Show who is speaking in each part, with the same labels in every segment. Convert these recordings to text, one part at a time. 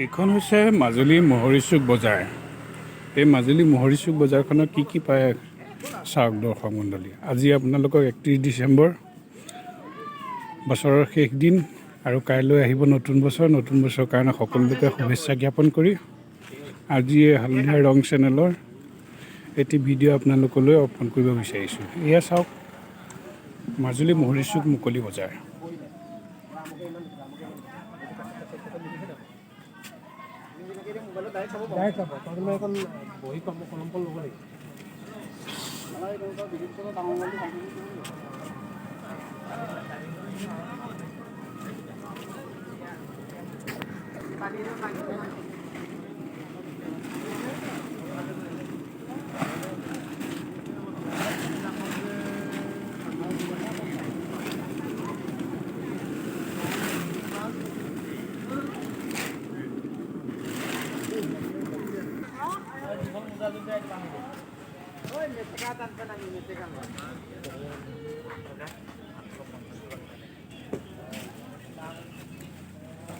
Speaker 1: এইখন হৈছে মাজুলী মহৰীচুক বজাৰ। এই মাজুলী মহৰীচুক বজাৰখনত কি পায় চাওক দৰ্শক মণ্ডলী। আজি আপোনালোকক 31 ডিচেম্বৰ বছৰৰ শেষ দিন আৰু কাইলৈ আহিব নতুন বছৰৰ কাৰণে সকলোকে শুভেচ্ছা জ্ঞাপন কৰি আজি এই হালধীয়া ৰং চেনেলৰ এটি ভিডিঅ' আপোনালোকলৈ অৰ্পণ কৰিব বিচাৰিছোঁ। এয়া চাওক মাজুলী মহৰীচুক মুকলি বজাৰ।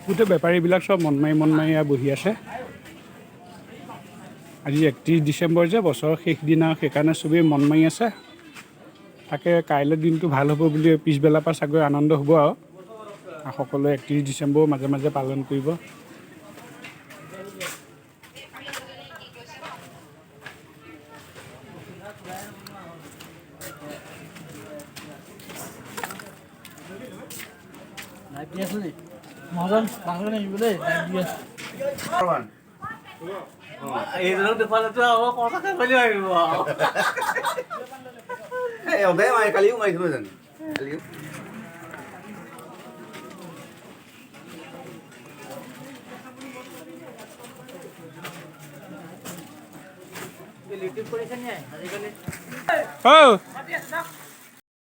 Speaker 1: গোটেই বেপাৰীবিলাক চব মন মাৰি বহি আছে। আজি 31 ডিচেম্বৰ যে বছৰৰ শেষ দিনা, সেইকাৰণে চবেই মন মাৰি আছে। তাকে কাইলৈ দিনটো ভাল হ'ব বুলি পিছবেলাৰ পৰা চাগৈ আনন্দ হ'ব আৰু সকলোৱে 31 ডিচেম্বৰ মাজে মাজে পালন কৰিব।
Speaker 2: মহাজন বাংলা আহিব দেই এইবিলাক দেখুৱালেতো আকৌ কথাকে বুলি আহিব
Speaker 3: অদায় মাৰি কালিও মাৰিছিলোঁ জানো কালিও
Speaker 2: লিটিভ কৰিছে নে আজিকালি
Speaker 1: অ